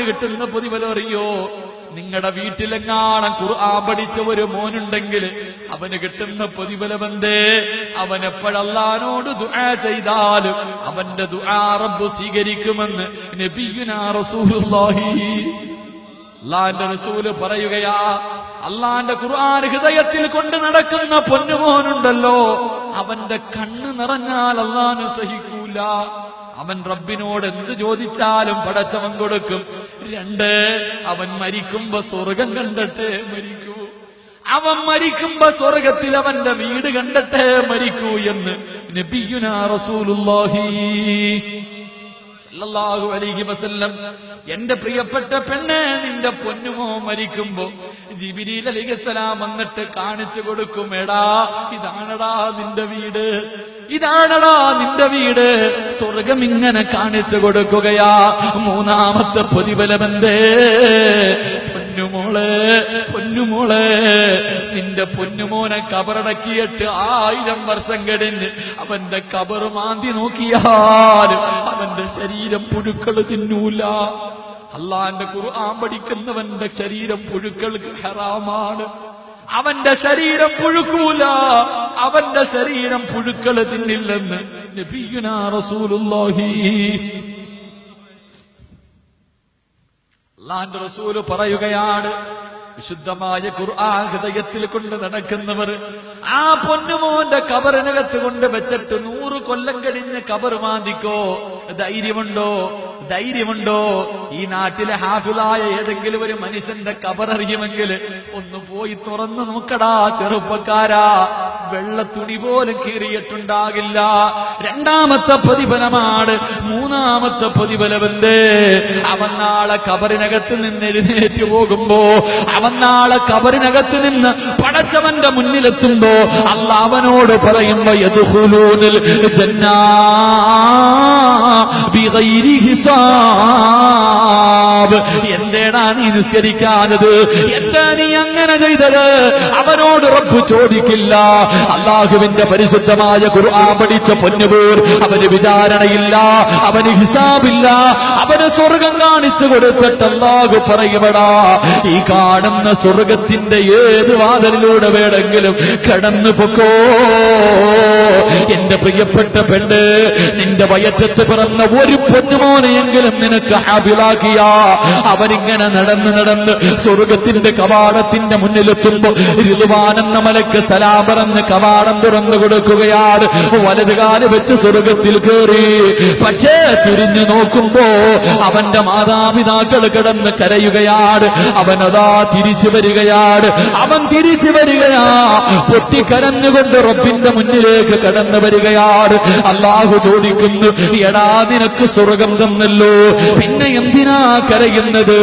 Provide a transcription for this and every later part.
അവന് കിട്ടുന്ന പ്രതിഫലം അറിയോ? നിങ്ങളുടെ വീട്ടിലെങ്ങാണം ഖുർആൻ പഠിച്ച ഒരു മോനുണ്ടെങ്കിൽ അവന് കിട്ടുന്ന പ്രതിഫലം എന്തേ? അവൻ എപ്പോഴല്ലാനോട് ദുആ ചെയ്താലും അവന്റെ ദുആ റബ്ബ് സ്വീകരിക്കുമെന്ന് നബിയുനാ റസൂലുള്ളാഹി. അല്ലാഹുവിന്റെ റസൂല് പറയുകയാ, അല്ലാഹുവിന്റെ ഖുർആൻ ഹൃദയത്തിൽ കൊണ്ട് നടക്കുന്ന പൊന്നുമോനുണ്ടല്ലോ, അവന്റെ കണ്ണ് നിറഞ്ഞാൽ അല്ലാഹു സഹിക്കൂല. അവൻ റബ്ബിനോട് എന്ത് ചോദിച്ചാലും പടച്ചവൻ കൊടുക്കും. 2, അവൻ മരിക്കുമ്പോ സ്വർഗം കണ്ടിട്ടേ മരിക്കൂ. അവൻ മരിക്കുമ്പോ സ്വർഗത്തിൽ അവന്റെ വീട് കണ്ടിട്ടേ മരിക്കൂ എന്ന് നബിയുനാ റസൂലുള്ളാഹി സല്ലല്ലാഹു അലൈഹി വസല്ലം. എന്റെ പ്രിയപ്പെട്ട പെണ്ണ്, നിന്റെ പൊന്നുമോ മരിക്കുമ്പോ ജിബ്രീൽ അലൈഹിസ്സലാം വന്നിട്ട് കാണിച്ചു കൊടുക്കും, എടാ ഇതാണടാ നിന്റെ വീട്, ഇതാണടാ നിന്റെ വീട്. സ്വർഗം ഇങ്ങനെ കാണിച്ചു കൊടുക്കുകയാ. 3ാമത്തെ പ്രതിഫലമെന്തേ? പൊന്നുമോളെ, പൊന്നുമോളെ, നിന്റെ പൊന്നുമോനെ കബറടക്കിയിട്ട് 1000 വർഷം കഴിഞ്ഞ് അവന്റെ കബറ് മാന്തി നോക്കിയാൽ അവന്റെ ശരീരം പുഴുക്കൾ തിന്നൂല. അല്ലാഹുവിന്റെ ഖുർആൻ പഠിക്കുന്നവന്റെ ശരീരം പുഴുക്കൾക്ക് ഹറാമാണ്. അവന്റെ ശരീരം പുഴുക്കൂല, അവന്റെ ശരീരം പുഴുക്കൾ തിന്നില്ലെന്ന് നബിയുനാ റസൂലുള്ളാഹി. അല്ലാഹുവിന്റെ റസൂല് പറയുകയാണ്, വിശുദ്ധമായ ഖുർആൻ ഹൃദയത്തിൽ കൊണ്ട് നടക്കുന്നവർ ആ പൊന്നുമോന്റെ കബറിനകത്ത് കൊണ്ട് വെച്ചിട്ട് 100 കൊല്ലം കഴിഞ്ഞ് കബർ മാന്തിക്കോ. ധൈര്യമുണ്ടോ? ധൈര്യമുണ്ടോ? ഈ നാട്ടിലെ ഹാഫിളായ ഏതെങ്കിലും ഒരു മനുഷ്യന്റെ കബററിയുമെങ്കിൽ ഒന്ന് പോയി തുറന്നു നോക്കടാ ചെറുപ്പക്കാരാ. വെള്ള തുണി പോലും കീറിയിട്ടുണ്ടാകില്ല. 2ാമത്തെ പ്രതിഫലമാണ്. 3ാമത്തെ പ്രതിഫലമെന്തേ? അവൻ നാളെ കബറിനകത്ത് നിന്ന് എഴുന്നേറ്റ് പോകുമ്പോ, അവൻ നാളെ കബറിനകത്ത് നിന്ന് പടച്ചവന്റെ മുന്നിലെത്തുമ്പോ അല്ലാഹ് അവനോട് പറയുമ്പോ, യദ്ഖുലൂനൽ ജന്നാ ബിഗൈരി ഹിസാബ്. എന്തേടാ നീ നിസ്കരിക്കാഞ്ഞത്? എന്താ നീ അങ്ങനെ ചെയ്തത്? അവനോട് റബ്ബ് ചോദിക്കില്ല. അല്ലാഹുവിന്റെ പരിശുദ്ധമായ ഖുർആൻ പഠിച്ച പൊന്നുപോർ, അവന് വിചാരണയില്ല, അവന് ഹിസാബില്ല. അവന് സ്വർഗം കാണിച്ചു കൊടുത്തിട്ട് അല്ലാഹു പറയുമെടാ, ഈ കാണുന്ന സ്വർഗത്തിന്റെ ഏത് വാതിലിലൂടെ വേണമെങ്കിലും കടന്നു പൊക്കോ. എന്റെ പ്രിയപ്പെട്ട പെണ്ണ്, നിന്റെ വയറ്റത്ത് പിറന്ന ഒരു പൊന്നുമോനെയെങ്കിലും നിനക്ക് ഹാബിലാക്കിയ അവനിങ്ങനെ നടന്ന് നടന്ന് സ്വർഗത്തിന്റെ കവാടത്തിന്റെ മുന്നിലെത്തുമ്പോ റിദ്വാൻ എന്ന മലക്ക് സലാം പറഞ്ഞ് കവാടം തുറന്നു കൊടുക്കുകയാണ്. വലതുകാല് വെച്ച് സ്വർഗത്തിൽ കയറി. പക്ഷേ തിരിഞ്ഞു നോക്കുമ്പോ അവന്റെ മാതാപിതാക്കൾ കിടന്ന് കരയുകയാണ്. അവനതാ തിരിച്ചു വരികയാണ്. അവൻ തിരിച്ചു വരികയാ. പൊട്ടിക്കരഞ്ഞുകൊണ്ട് റബ്ബിന്റെ മുന്നിലേക്ക് കടന്നു വരികയാണ്. അല്ലാഹു ചോദിക്കുന്നു, എടാ നിനക്ക് സ്വർഗം തന്നല്ലോ, പിന്നെ എന്തിനാ കരയുന്നത്?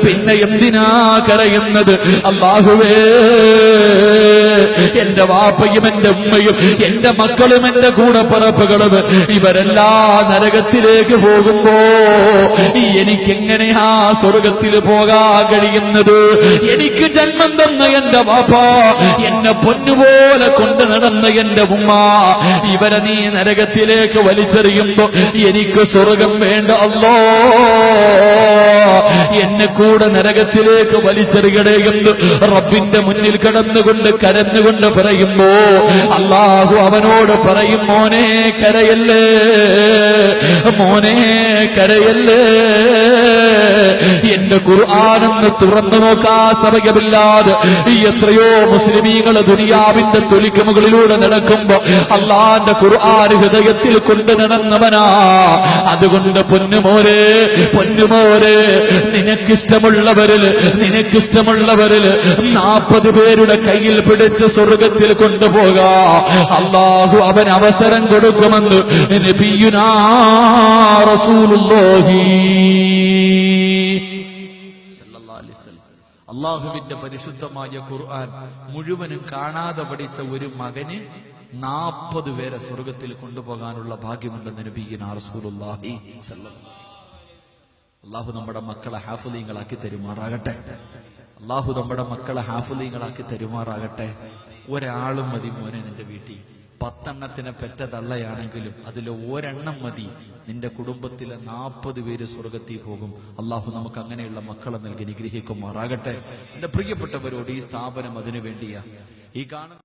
പിന്നെ എന്തിനാ കരയുന്നത്? അല്ലാഹുവേ, എന്റെ വാപ്പയും എന്റെ ഉമ്മയും എന്റെ മക്കളും എന്റെ കൂടപ്പിറപ്പുകളും ഇവരെല്ലാം നരകത്തിലേക്ക് പോകുമ്പോ എനിക്കെങ്ങനെയാ സ്വർഗത്തിൽ പോകാൻ കഴിയുന്നത്? എനിക്ക് ജന്മം തന്ന എന്റെ വാപ്പ, എന്നെ പൊന്നുപോലെ കൊണ്ട് നടന്ന എന്റെ ഉമ്മ, ഇവരെ നീ നരകത്തിലേക്ക് വലിച്ചെറിയുമ്പോ എനിക്ക് സ്വർഗം വേണ്ട അല്ലാ, എന്നെ കൂടെ നരകത്തിലേക്ക് വലിച്ചെറിയണേ എന്ന് റബ്ബിന്റെ മുന്നിൽ കിടന്നുകൊണ്ട് കരഞ്ഞുകൊണ്ട് പറയുമ്പോ അല്ലാഹു അവനോട് പറയും, മോനെ കരയല്ലേ, മോനെ കരയല്ലേ. എന്റെ ഖുർആനെന്ന് തുറന്നു നോക്കാ സമയമില്ലാതെ എത്രയോ മുസ്ലിമീങ്ങള് ദുനിയാവിന്റെ തൊലിക്ക് മുകളിലൂടെ നടക്കുമ്പോ അള്ളാന്റെ ഖുർആൻ ഹൃദയത്തിൽ കൊണ്ട് നടന്നവനാ. അതുകൊണ്ട് പൊന്നുമോരെ, പൊന്നുമോരെ, നിനക്കിഷ്ടമുള്ളവരിൽ 40 പേരുടെ കയ്യിൽ പിടിച്ച് സ്വർഗത്തിൽ കൊണ്ടുപോകാ അല്ലാഹു അവൻ അവസരം കൊടുക്കുമെന്ന് നബിയുനാ റസൂലുള്ളാഹി സല്ലല്ലാഹു അലൈഹി വസല്ലം. അല്ലാഹുവിന്റെ പരിശുദ്ധമായ ഖുർആൻ മുഴുവനും കാണാതെ പഠിച്ച ഒരു മകന് 40 പേരെ സ്വർഗത്തിൽ കൊണ്ടുപോകാനുള്ള ഭാഗ്യമുണ്ടെന്ന് നബിയുനാ റസൂലുള്ളാഹി സല്ലല്ലാഹു. അല്ലാഹു നമ്മുടെ മക്കളെ ഹാഫിളീങ്ങളാക്കി തരുമാറാകട്ടെ. അല്ലാഹു നമ്മുടെ മക്കളെ ഹാഫിളീങ്ങളാക്കി തരുമാറാകട്ടെ. ഒരാളും മതി മോനെ നിന്റെ വീട്ടിൽ. 10 എണ്ണത്തിനെ പെറ്റ തള്ളയാണെങ്കിലും അതിൽ ഒരെണ്ണം മതി നിന്റെ കുടുംബത്തിലെ 40 പേര് സ്വർഗത്തിൽ പോകും. അള്ളാഹു നമുക്ക് അങ്ങനെയുള്ള മക്കളെ നൽകി നിഗ്രഹിക്കുമാറാകട്ടെ. എന്റെ പ്രിയപ്പെട്ടവരോട് ഈ സ്ഥാപനം അതിനു വേണ്ടിയാ. ഈ കാണുന്ന